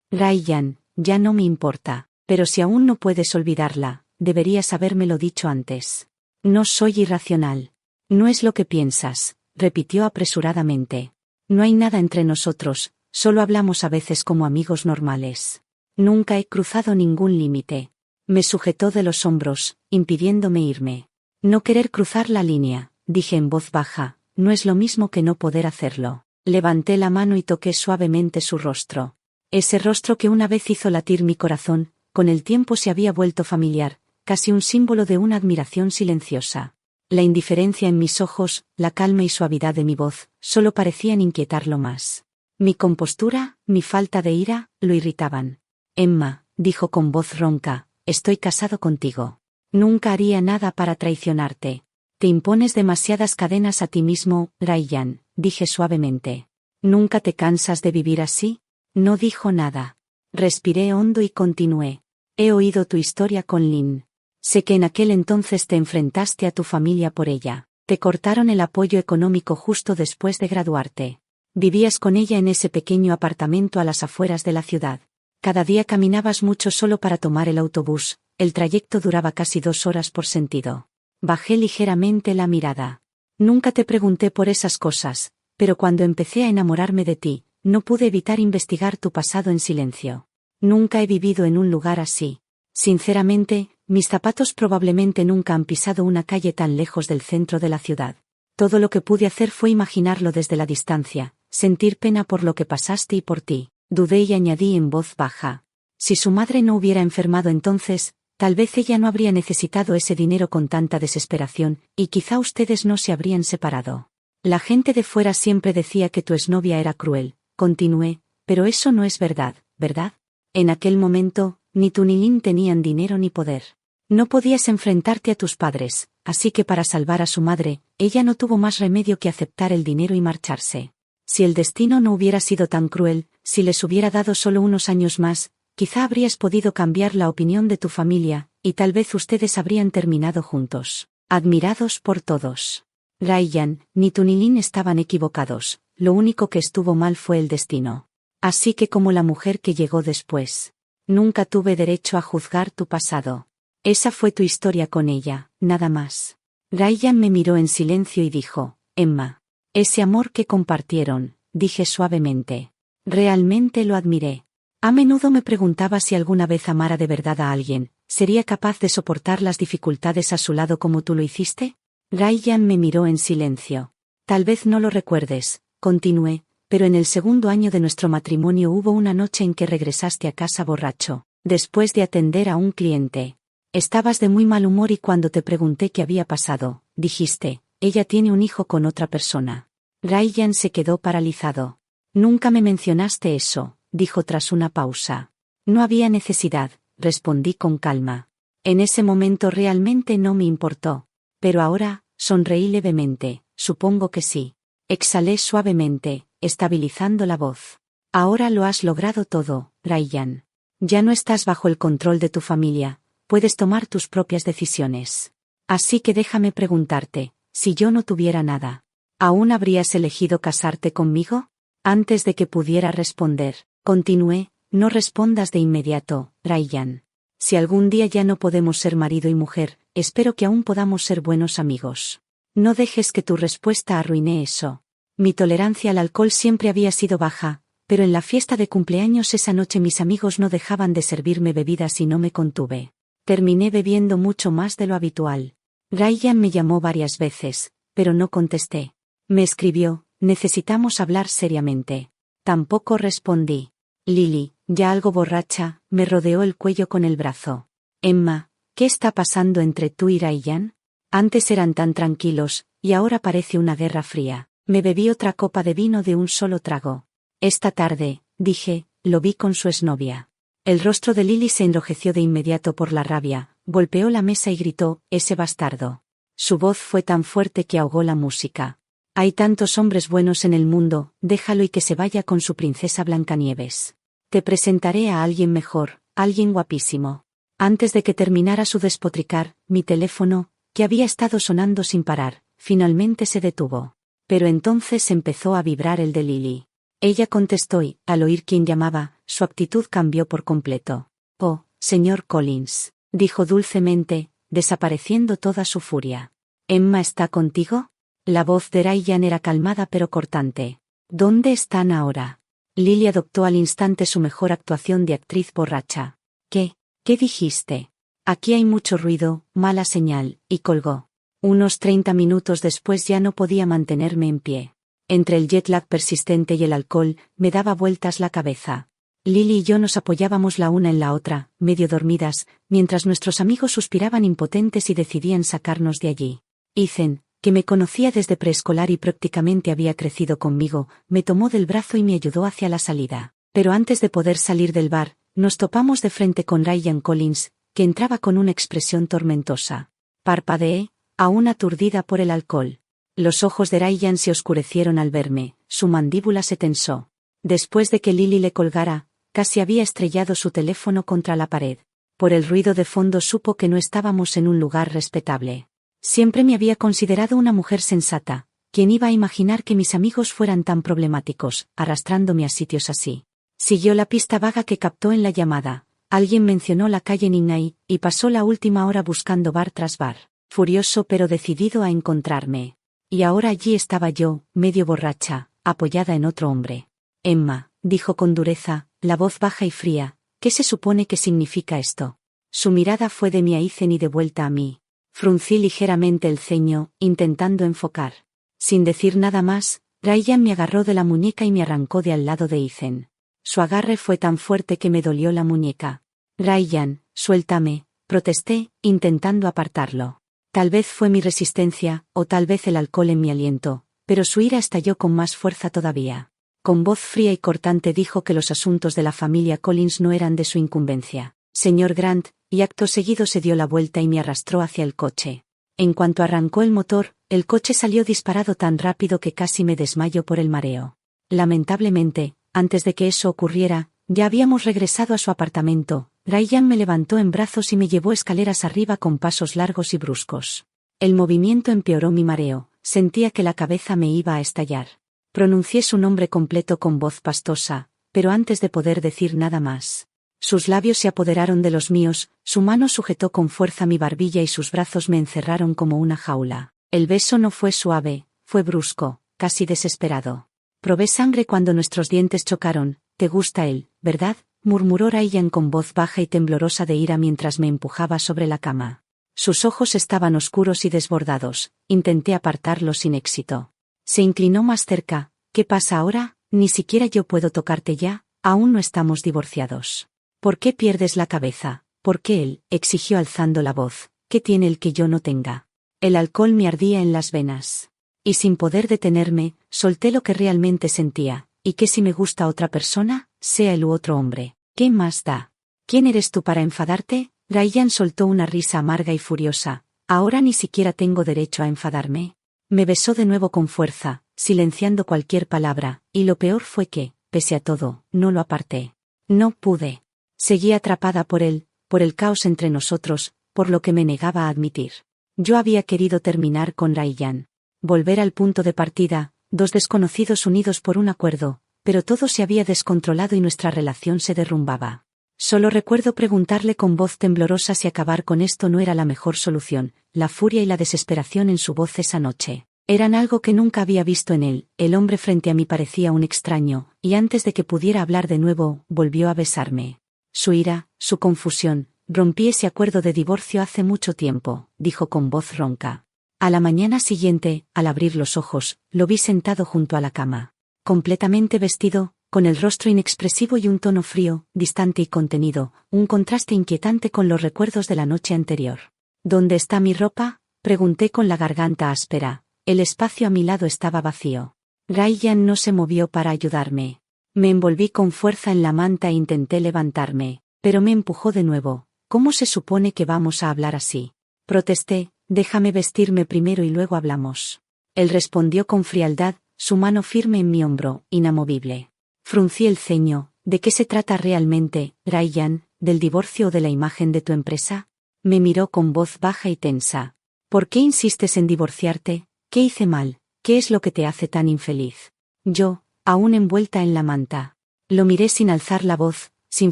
Ryan, ya no me importa, pero si aún no puedes olvidarla, deberías habérmelo dicho antes. No soy irracional. No es lo que piensas, repitió apresuradamente. No hay nada entre nosotros, solo hablamos a veces como amigos normales. Nunca he cruzado ningún límite. Me sujetó de los hombros, impidiéndome irme. No querer cruzar la línea, dije en voz baja, no es lo mismo que no poder hacerlo. Levanté la mano y toqué suavemente su rostro. Ese rostro que una vez hizo latir mi corazón, con el tiempo se había vuelto familiar, casi un símbolo de una admiración silenciosa. La indiferencia en mis ojos, la calma y suavidad de mi voz, solo parecían inquietarlo más. Mi compostura, mi falta de ira, lo irritaban. Emma, dijo con voz ronca, estoy casado contigo. Nunca haría nada para traicionarte. Te impones demasiadas cadenas a ti mismo, Ryan, dije suavemente. ¿Nunca te cansas de vivir así? No dijo nada. Respiré hondo y continué. He oído tu historia con Lynn. Sé que en aquel entonces te enfrentaste a tu familia por ella. Te cortaron el apoyo económico justo después de graduarte. Vivías con ella en ese pequeño apartamento a las afueras de la ciudad. Cada día caminabas mucho solo para tomar el autobús. El trayecto duraba casi 2 horas por sentido. Bajé ligeramente la mirada. Nunca te pregunté por esas cosas, pero cuando empecé a enamorarme de ti, no pude evitar investigar tu pasado en silencio. Nunca he vivido en un lugar así. Sinceramente, mis zapatos probablemente nunca han pisado una calle tan lejos del centro de la ciudad. Todo lo que pude hacer fue imaginarlo desde la distancia, sentir pena por lo que pasaste y por ti. Dudé y añadí en voz baja. Si su madre no hubiera enfermado entonces, tal vez ella no habría necesitado ese dinero con tanta desesperación, y quizá ustedes no se habrían separado. La gente de fuera siempre decía que tu exnovia era cruel, continué, pero eso no es verdad, ¿verdad? En aquel momento, ni tú ni Lynn tenían dinero ni poder. No podías enfrentarte a tus padres, así que para salvar a su madre, ella no tuvo más remedio que aceptar el dinero y marcharse. Si el destino no hubiera sido tan cruel, si les hubiera dado solo unos años más, quizá habrías podido cambiar la opinión de tu familia, y tal vez ustedes habrían terminado juntos, admirados por todos. Ryan, ni tú ni Lynn estaban equivocados, lo único que estuvo mal fue el destino. Así que como la mujer que llegó después, nunca tuve derecho a juzgar tu pasado. Esa fue tu historia con ella, nada más. Ryan me miró en silencio y dijo, Emma, ese amor que compartieron, dije suavemente. Realmente lo admiré. A menudo me preguntaba si alguna vez amara de verdad a alguien, ¿sería capaz de soportar las dificultades a su lado como tú lo hiciste? Ryan me miró en silencio. Tal vez no lo recuerdes, continué, pero en el segundo año de nuestro matrimonio hubo una noche en que regresaste a casa borracho, después de atender a un cliente. Estabas de muy mal humor y cuando te pregunté qué había pasado, dijiste, ella tiene un hijo con otra persona. Ryan se quedó paralizado. Nunca me mencionaste eso, dijo tras una pausa. No había necesidad, respondí con calma. En ese momento realmente no me importó. Pero ahora, sonreí levemente, supongo que sí. Exhalé suavemente, estabilizando la voz. Ahora lo has logrado todo, Ryan. Ya no estás bajo el control de tu familia, puedes tomar tus propias decisiones. Así que déjame preguntarte, si yo no tuviera nada, ¿aún habrías elegido casarte conmigo? Antes de que pudiera responder, continué, no respondas de inmediato, Ryan. Si algún día ya no podemos ser marido y mujer, espero que aún podamos ser buenos amigos. No dejes que tu respuesta arruine eso. Mi tolerancia al alcohol siempre había sido baja, pero en la fiesta de cumpleaños esa noche mis amigos no dejaban de servirme bebidas y no me contuve. Terminé bebiendo mucho más de lo habitual. Ryan me llamó varias veces, pero no contesté. Me escribió, necesitamos hablar seriamente. Tampoco respondí. Lily, ya algo borracha, me rodeó el cuello con el brazo. Emma, ¿qué está pasando entre tú y Ryan? Antes eran tan tranquilos, y ahora parece una guerra fría. Me bebí otra copa de vino de un solo trago. Esta tarde, dije, lo vi con su exnovia. El rostro de Lily se enrojeció de inmediato por la rabia, golpeó la mesa y gritó, ese bastardo. Su voz fue tan fuerte que ahogó la música. Hay tantos hombres buenos en el mundo, déjalo y que se vaya con su princesa Blancanieves. Te presentaré a alguien mejor, alguien guapísimo. Antes de que terminara su despotricar, mi teléfono, que había estado sonando sin parar, finalmente se detuvo. Pero entonces empezó a vibrar el de Lily. Ella contestó y, al oír quién llamaba, su actitud cambió por completo. «Oh, señor Collins», dijo dulcemente, desapareciendo toda su furia. «¿Emma está contigo?» La voz de Ryan era calmada pero cortante. «¿Dónde están ahora?» Lily adoptó al instante su mejor actuación de actriz borracha. ¿Qué dijiste? Aquí hay mucho ruido, mala señal», y colgó. Unos 30 minutos después ya no podía mantenerme en pie. Entre el jet lag persistente y el alcohol, me daba vueltas la cabeza. Lily y yo nos apoyábamos la una en la otra, medio dormidas, mientras nuestros amigos suspiraban impotentes y decidían sacarnos de allí. Ethan, que me conocía desde preescolar y prácticamente había crecido conmigo, me tomó del brazo y me ayudó hacia la salida. Pero antes de poder salir del bar, nos topamos de frente con Ryan Collins, que entraba con una expresión tormentosa. Parpadeé, aún aturdida por el alcohol. Los ojos de Ryan se oscurecieron al verme, su mandíbula se tensó. Después de que Lily le colgara, casi había estrellado su teléfono contra la pared. Por el ruido de fondo supo que no estábamos en un lugar respetable. Siempre me había considerado una mujer sensata. ¿Quién iba a imaginar que mis amigos fueran tan problemáticos, arrastrándome a sitios así? Siguió la pista vaga que captó en la llamada. Alguien mencionó la calle Ningnai, y pasó la última hora buscando bar tras bar, furioso pero decidido a encontrarme. Y ahora allí estaba yo, medio borracha, apoyada en otro hombre. «Emma», dijo con dureza, la voz baja y fría, «¿qué se supone que significa esto?» Su mirada fue de mí a Ethan y de vuelta a mí. Fruncí ligeramente el ceño, intentando enfocar. Sin decir nada más, Ryan me agarró de la muñeca y me arrancó de al lado de Ethan. Su agarre fue tan fuerte que me dolió la muñeca. «Ryan, suéltame», protesté, intentando apartarlo. Tal vez fue mi resistencia, o tal vez el alcohol en mi aliento, pero su ira estalló con más fuerza todavía. Con voz fría y cortante dijo que los asuntos de la familia Collins no eran de su incumbencia. «Señor Grant», y acto seguido se dio la vuelta y me arrastró hacia el coche. En cuanto arrancó el motor, el coche salió disparado tan rápido que casi me desmayo por el mareo. Lamentablemente, antes de que eso ocurriera, ya habíamos regresado a su apartamento. Ryan me levantó en brazos y me llevó escaleras arriba con pasos largos y bruscos. El movimiento empeoró mi mareo, sentía que la cabeza me iba a estallar. Pronuncié su nombre completo con voz pastosa, pero antes de poder decir nada más. Sus labios se apoderaron de los míos, su mano sujetó con fuerza mi barbilla y sus brazos me encerraron como una jaula. El beso no fue suave, fue brusco, casi desesperado. Probé sangre cuando nuestros dientes chocaron. «Te gusta él, ¿verdad?», murmuró Ryan con voz baja y temblorosa de ira mientras me empujaba sobre la cama. Sus ojos estaban oscuros y desbordados, intenté apartarlos sin éxito. Se inclinó más cerca. «¿Qué pasa ahora? Ni siquiera yo puedo tocarte ya, aún no estamos divorciados». «¿Por qué pierdes la cabeza? ¿Por qué él?», exigió alzando la voz. «¿Qué tiene el que yo no tenga?». El alcohol me ardía en las venas. Y sin poder detenerme, solté lo que realmente sentía. ¿Y qué si me gusta otra persona, sea él u otro hombre? ¿Qué más da? ¿Quién eres tú para enfadarte?». Ryan soltó una risa amarga y furiosa. «¿Ahora ni siquiera tengo derecho a enfadarme?». Me besó de nuevo con fuerza, silenciando cualquier palabra, y lo peor fue que, pese a todo, no lo aparté. No pude. Seguí atrapada por él, por el caos entre nosotros, por lo que me negaba a admitir. Yo había querido terminar con Ryan. Volver al punto de partida, dos desconocidos unidos por un acuerdo, pero todo se había descontrolado y nuestra relación se derrumbaba. Solo recuerdo preguntarle con voz temblorosa si acabar con esto no era la mejor solución. La furia y la desesperación en su voz esa noche eran algo que nunca había visto en él. El hombre frente a mí parecía un extraño, y antes de que pudiera hablar de nuevo, volvió a besarme. Su ira, su confusión. «Rompí ese acuerdo de divorcio hace mucho tiempo», dijo con voz ronca. A la mañana siguiente, al abrir los ojos, lo vi sentado junto a la cama. Completamente vestido, con el rostro inexpresivo y un tono frío, distante y contenido, un contraste inquietante con los recuerdos de la noche anterior. «¿Dónde está mi ropa?», pregunté con la garganta áspera. El espacio a mi lado estaba vacío. Ryan no se movió para ayudarme. Me envolví con fuerza en la manta e intenté levantarme, pero me empujó de nuevo. «¿Cómo se supone que vamos a hablar así?», protesté. «Déjame vestirme primero y luego hablamos». Él respondió con frialdad, su mano firme en mi hombro, inamovible. Fruncí el ceño. «¿De qué se trata realmente, Ryan? ¿Del divorcio o de la imagen de tu empresa?». Me miró con voz baja y tensa. «¿Por qué insistes en divorciarte?». ¿Qué hice mal? ¿Qué es lo que te hace tan infeliz? Yo, aún envuelta en la manta. Lo miré sin alzar la voz, sin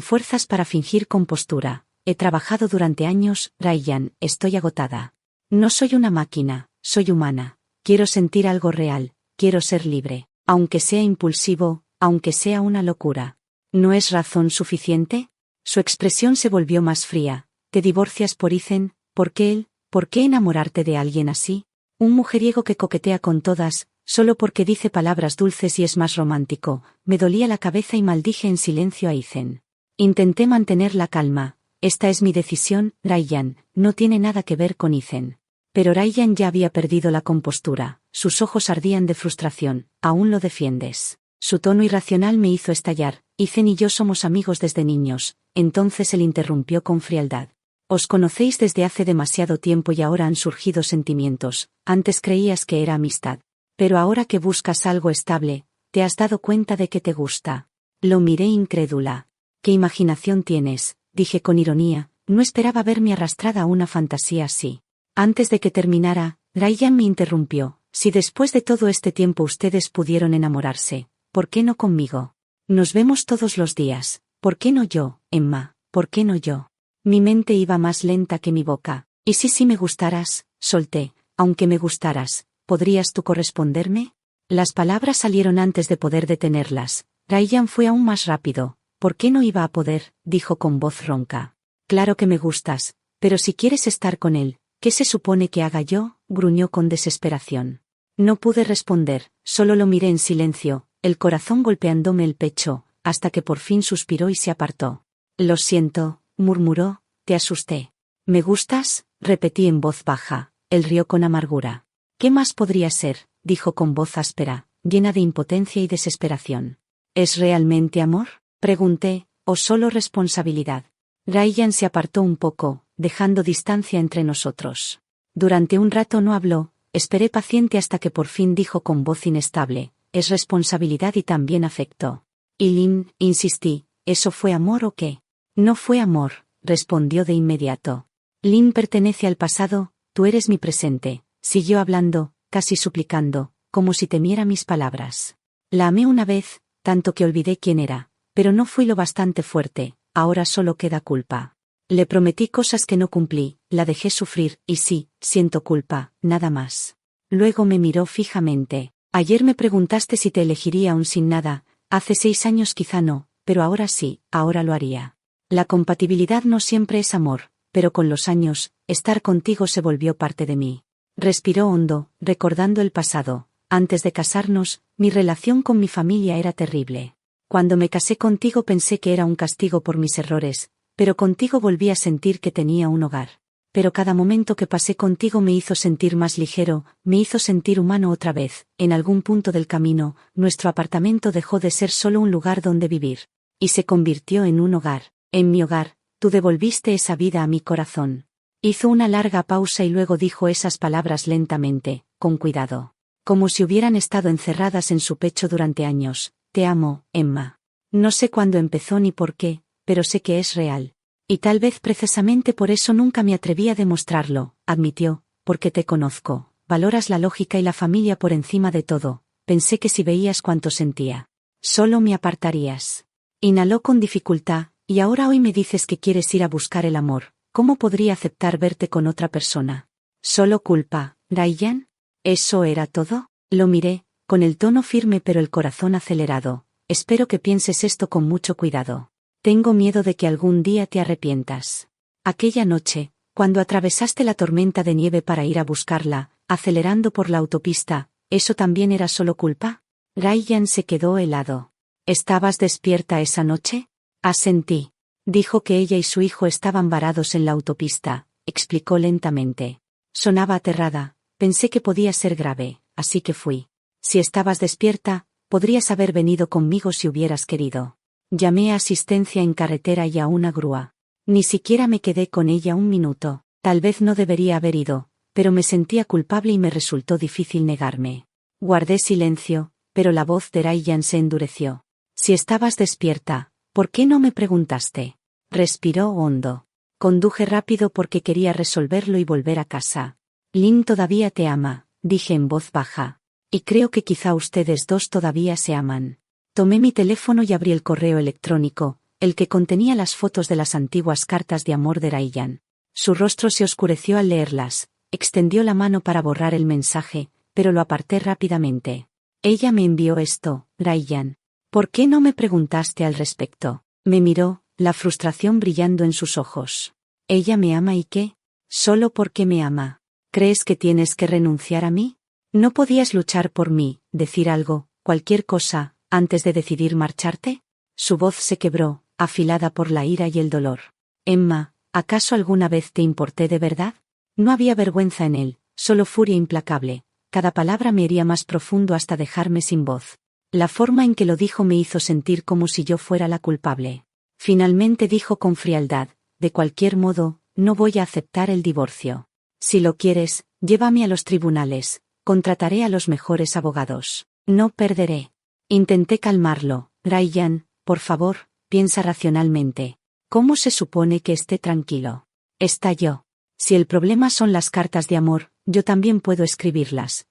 fuerzas para fingir compostura. He trabajado durante años, Ryan, estoy agotada. No soy una máquina, soy humana. Quiero sentir algo real, quiero ser libre, aunque sea impulsivo, aunque sea una locura. ¿No es razón suficiente? Su expresión se volvió más fría. ¿Te divorcias por Ethan? ¿Por qué él? ¿Por qué enamorarte de alguien así? Un mujeriego que coquetea con todas, solo porque dice palabras dulces y es más romántico. Me dolía la cabeza y maldije en silencio a Ethan. Intenté mantener la calma. Esta es mi decisión, Ryan, no tiene nada que ver con Ethan. Pero Ryan ya había perdido la compostura, sus ojos ardían de frustración. ¿Aún lo defiendes? Su tono irracional me hizo estallar. Ethan y yo somos amigos desde niños. Entonces él interrumpió con frialdad. Os conocéis desde hace demasiado tiempo y ahora han surgido sentimientos. Antes creías que era amistad. Pero ahora que buscas algo estable, te has dado cuenta de que te gusta. Lo miré incrédula. ¿Qué imaginación tienes?, dije con ironía. No esperaba verme arrastrada a una fantasía así. Antes de que terminara, Ryan me interrumpió. Si después de todo este tiempo ustedes pudieron enamorarse, ¿por qué no conmigo? Nos vemos todos los días. ¿Por qué no yo, Emma? ¿Por qué no yo? Mi mente iba más lenta que mi boca. ¿Y si me gustaras? Solté. Aunque me gustaras, ¿podrías tú corresponderme? Las palabras salieron antes de poder detenerlas. Ryan fue aún más rápido. ¿Por qué no iba a poder?, dijo con voz ronca. Claro que me gustas, pero si quieres estar con él, ¿qué se supone que haga yo?, gruñó con desesperación. No pude responder, solo lo miré en silencio, el corazón golpeándome el pecho, hasta que por fin suspiró y se apartó. Lo siento, murmuró, te asusté. ¿Me gustas?, repetí en voz baja. Él rió con amargura. ¿Qué más podría ser?, dijo con voz áspera, llena de impotencia y desesperación. ¿Es realmente amor?, pregunté, ¿o solo responsabilidad? Ryan se apartó un poco, dejando distancia entre nosotros. Durante un rato no habló, esperé paciente hasta que por fin dijo con voz inestable, es responsabilidad y también afecto. Y Lynn, insistí, ¿eso fue amor o qué? No fue amor, respondió de inmediato. Lynn pertenece al pasado, tú eres mi presente, siguió hablando, casi suplicando, como si temiera mis palabras. La amé una vez, tanto que olvidé quién era, pero no fui lo bastante fuerte, ahora solo queda culpa. Le prometí cosas que no cumplí, la dejé sufrir, y sí, siento culpa, nada más. Luego me miró fijamente. Ayer me preguntaste si te elegiría aún sin nada, hace 6 años quizá no, pero ahora sí, ahora lo haría. La compatibilidad no siempre es amor, pero con los años, estar contigo se volvió parte de mí. Respiró hondo, recordando el pasado. Antes de casarnos, mi relación con mi familia era terrible. Cuando me casé contigo pensé que era un castigo por mis errores, pero contigo volví a sentir que tenía un hogar. Pero cada momento que pasé contigo me hizo sentir más ligero, me hizo sentir humano otra vez. En algún punto del camino, nuestro apartamento dejó de ser solo un lugar donde vivir, y se convirtió en un hogar. En mi hogar, tú devolviste esa vida a mi corazón. Hizo una larga pausa y luego dijo esas palabras lentamente, con cuidado, como si hubieran estado encerradas en su pecho durante años. Te amo, Emma. No sé cuándo empezó ni por qué, pero sé que es real. Y tal vez precisamente por eso nunca me atreví a demostrarlo, admitió, porque te conozco. Valoras la lógica y la familia por encima de todo. Pensé que si veías cuánto sentía, solo me apartarías. Inhaló con dificultad, y ahora hoy me dices que quieres ir a buscar el amor. ¿Cómo podría aceptar verte con otra persona? Solo culpa, Ryan. ¿Eso era todo? Lo miré, con el tono firme pero el corazón acelerado. Espero que pienses esto con mucho cuidado. Tengo miedo de que algún día te arrepientas. Aquella noche, cuando atravesaste la tormenta de nieve para ir a buscarla, acelerando por la autopista, ¿eso también era solo culpa? Ryan se quedó helado. ¿Estabas despierta esa noche? Asentí. Dijo que ella y su hijo estaban varados en la autopista, explicó lentamente. Sonaba aterrada, pensé que podía ser grave, así que fui. Si estabas despierta, podrías haber venido conmigo si hubieras querido. Llamé a asistencia en carretera y a una grúa. Ni siquiera me quedé con ella un minuto. Tal vez no debería haber ido, pero me sentía culpable y me resultó difícil negarme. Guardé silencio, pero la voz de Ryan se endureció. Si estabas despierta, ¿por qué no me preguntaste? Respiró hondo. Conduje rápido porque quería resolverlo y volver a casa. Lynn todavía te ama, dije en voz baja. Y creo que quizá ustedes dos todavía se aman. Tomé mi teléfono y abrí el correo electrónico, el que contenía las fotos de las antiguas cartas de amor de Ryan. Su rostro se oscureció al leerlas, extendió la mano para borrar el mensaje, pero lo aparté rápidamente. Ella me envió esto, Ryan. ¿Por qué no me preguntaste al respecto? Me miró, la frustración brillando en sus ojos. ¿Ella me ama y qué? Solo porque me ama. ¿Crees que tienes que renunciar a mí? ¿No podías luchar por mí, decir algo, cualquier cosa, antes de decidir marcharte? Su voz se quebró, afilada por la ira y el dolor. Emma, ¿acaso alguna vez te importé de verdad? No había vergüenza en él, solo furia implacable. Cada palabra me hería más profundo hasta dejarme sin voz. La forma en que lo dijo me hizo sentir como si yo fuera la culpable. Finalmente dijo con frialdad, de cualquier modo, no voy a aceptar el divorcio. Si lo quieres, llévame a los tribunales, contrataré a los mejores abogados. No perderé. Intenté calmarlo. Ryan, por favor, piensa racionalmente. ¿Cómo se supone que esté tranquilo? Estalló. Si el problema son las cartas de amor, yo también puedo escribirlas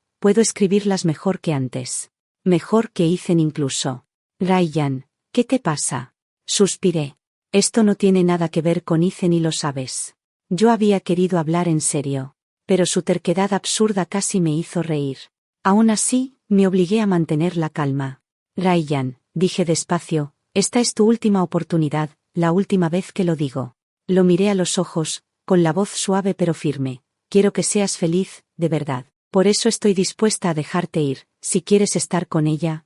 mejor que antes. Mejor que Ethan incluso. Ryan, ¿qué te pasa? Suspiré. Esto no tiene nada que ver con Ethan y lo sabes. Yo había querido hablar en serio, pero su terquedad absurda casi me hizo reír. Aún así, me obligué a mantener la calma. Ryan, dije despacio, esta es tu última oportunidad, la última vez que lo digo. Lo miré a los ojos, con la voz suave pero firme. Quiero que seas feliz, de verdad. Por eso estoy dispuesta a dejarte ir. Si quieres estar con ella,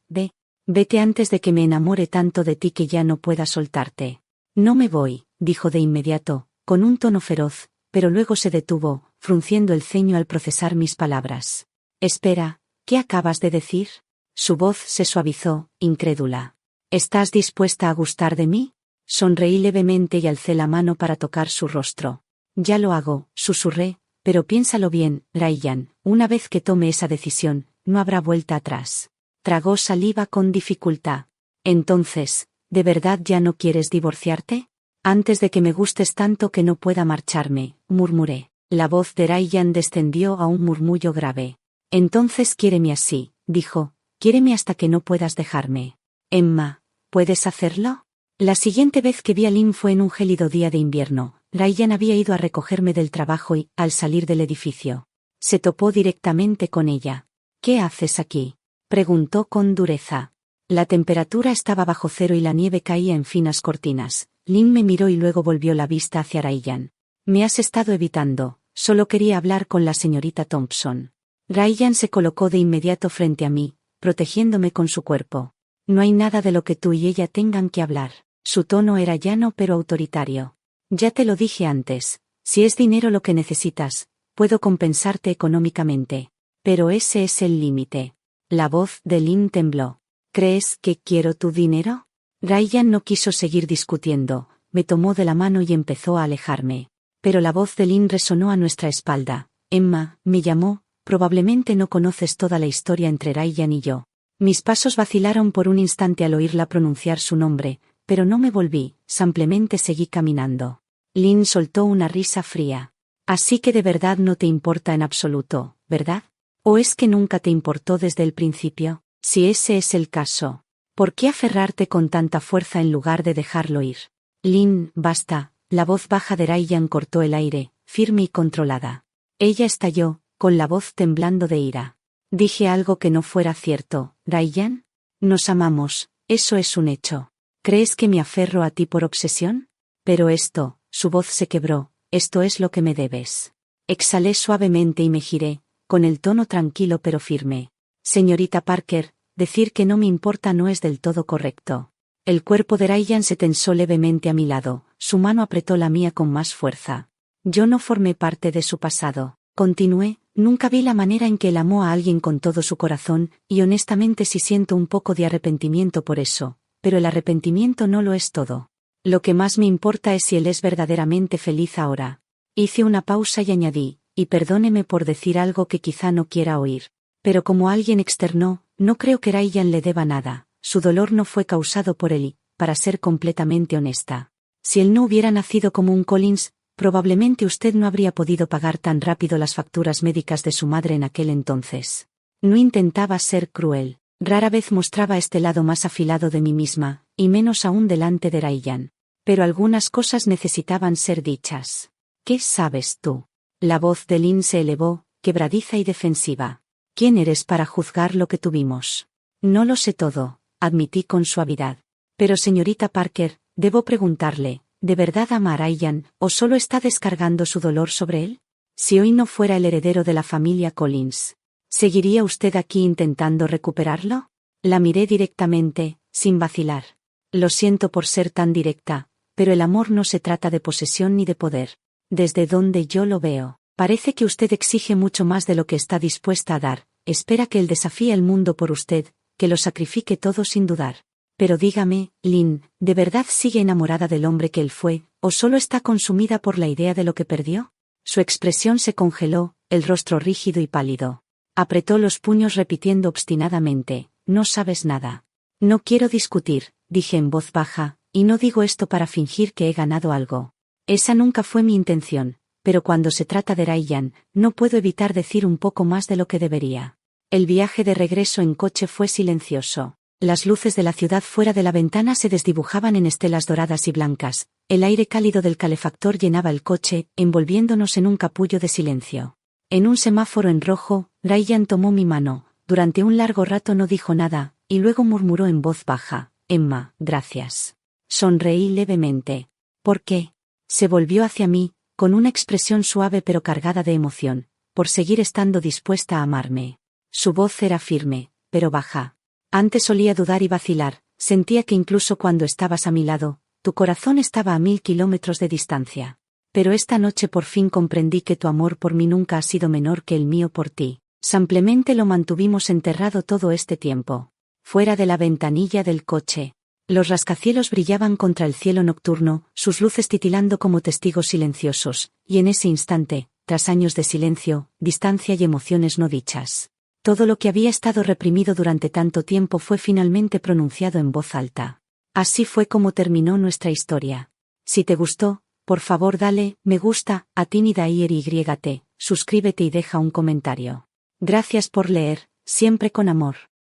vete antes de que me enamore tanto de ti que ya no pueda soltarte. No me voy, dijo de inmediato, con un tono feroz, pero luego se detuvo, frunciendo el ceño al procesar mis palabras. Espera, ¿qué acabas de decir? Su voz se suavizó, incrédula. ¿Estás dispuesta a gustar de mí? Sonreí levemente y alcé la mano para tocar su rostro. Ya lo hago, susurré, pero piénsalo bien, Ryan, una vez que tome esa decisión, no habrá vuelta atrás. Tragó saliva con dificultad. Entonces, ¿de verdad ya no quieres divorciarte? Antes de que me gustes tanto que no pueda marcharme, murmuré. La voz de Ryan descendió a un murmullo grave. Entonces quiéreme así, dijo, quiéreme hasta que no puedas dejarme. Emma, ¿puedes hacerlo? La siguiente vez que vi a Lynn fue en un gélido día de invierno. Ryan había ido a recogerme del trabajo y, al salir del edificio, se topó directamente con ella. ¿Qué haces aquí?, preguntó con dureza. La temperatura estaba bajo cero y la nieve caía en finas cortinas. Lynn me miró y luego volvió la vista hacia Ryan. Me has estado evitando, solo quería hablar con la señorita Thompson. Ryan se colocó de inmediato frente a mí, protegiéndome con su cuerpo. No hay nada de lo que tú y ella tengan que hablar. Su tono era llano pero autoritario. Ya te lo dije antes, si es dinero lo que necesitas, puedo compensarte económicamente. Pero ese es el límite. La voz de Lynn tembló. ¿Crees que quiero tu dinero? Ryan no quiso seguir discutiendo, me tomó de la mano y empezó a alejarme. Pero la voz de Lynn resonó a nuestra espalda. Emma, me llamó, probablemente no conoces toda la historia entre Ryan y yo. Mis pasos vacilaron por un instante al oírla pronunciar su nombre, pero no me volví, simplemente seguí caminando. Lynn soltó una risa fría. Así que de verdad no te importa en absoluto, ¿verdad? ¿O es que nunca te importó desde el principio? Si ese es el caso, ¿por qué aferrarte con tanta fuerza en lugar de dejarlo ir? Lynn, basta. La voz baja de Ryan cortó el aire, firme y controlada. Ella estalló, con la voz temblando de ira. ¿Dije algo que no fuera cierto, Ryan? Nos amamos, eso es un hecho. ¿Crees que me aferro a ti por obsesión? Pero esto, su voz se quebró, esto es lo que me debes. Exhalé suavemente y me giré, con el tono tranquilo pero firme. Señorita Parker, decir que no me importa no es del todo correcto. El cuerpo de Ryan se tensó levemente a mi lado, su mano apretó la mía con más fuerza. Yo no formé parte de su pasado, continué, nunca vi la manera en que él amó a alguien con todo su corazón, y honestamente sí siento un poco de arrepentimiento por eso, pero el arrepentimiento no lo es todo. Lo que más me importa es si él es verdaderamente feliz ahora. Hice una pausa y añadí, y perdóneme por decir algo que quizá no quiera oír. Pero como alguien externó, no creo que Ryan le deba nada. Su dolor no fue causado por él y, para ser completamente honesta, si él no hubiera nacido como un Collins, probablemente usted no habría podido pagar tan rápido las facturas médicas de su madre en aquel entonces. No intentaba ser cruel. Rara vez mostraba este lado más afilado de mí misma, y menos aún delante de Ryan. Pero algunas cosas necesitaban ser dichas. ¿Qué sabes tú? La voz de Lynn se elevó, quebradiza y defensiva. ¿Quién eres para juzgar lo que tuvimos? No lo sé todo, admití con suavidad. Pero señorita Parker, debo preguntarle, ¿de verdad ama a Ryan, o solo está descargando su dolor sobre él? Si hoy no fuera el heredero de la familia Collins, ¿seguiría usted aquí intentando recuperarlo? La miré directamente, sin vacilar. Lo siento por ser tan directa, pero el amor no se trata de posesión ni de poder. Desde donde yo lo veo, parece que usted exige mucho más de lo que está dispuesta a dar, espera que él desafíe el mundo por usted, que lo sacrifique todo sin dudar. Pero dígame, Lynn, ¿de verdad sigue enamorada del hombre que él fue, o solo está consumida por la idea de lo que perdió? Su expresión se congeló, el rostro rígido y pálido. Apretó los puños repitiendo obstinadamente, no sabes nada. No quiero discutir, dije en voz baja, y no digo esto para fingir que he ganado algo. Esa nunca fue mi intención, pero cuando se trata de Ryan, no puedo evitar decir un poco más de lo que debería. El viaje de regreso en coche fue silencioso. Las luces de la ciudad fuera de la ventana se desdibujaban en estelas doradas y blancas, el aire cálido del calefactor llenaba el coche, envolviéndonos en un capullo de silencio. En un semáforo en rojo, Ryan tomó mi mano, durante un largo rato no dijo nada, y luego murmuró en voz baja, Emma, gracias. Sonreí levemente. ¿Por qué? Se volvió hacia mí, con una expresión suave pero cargada de emoción, por seguir estando dispuesta a amarme. Su voz era firme, pero baja. Antes solía dudar y vacilar, sentía que incluso cuando estabas a mi lado, tu corazón estaba a 1000 kilómetros de distancia. Pero esta noche por fin comprendí que tu amor por mí nunca ha sido menor que el mío por ti. Simplemente lo mantuvimos enterrado todo este tiempo. Fuera de la ventanilla del coche. Los rascacielos brillaban contra el cielo nocturno, sus luces titilando como testigos silenciosos, y en ese instante, tras años de silencio, distancia y emociones no dichas, todo lo que había estado reprimido durante tanto tiempo fue finalmente pronunciado en voz alta. Así fue como terminó nuestra historia. Si te gustó, por favor dale me gusta a Tiny Dyer YT, suscríbete y deja un comentario. Gracias por leer, siempre con amor.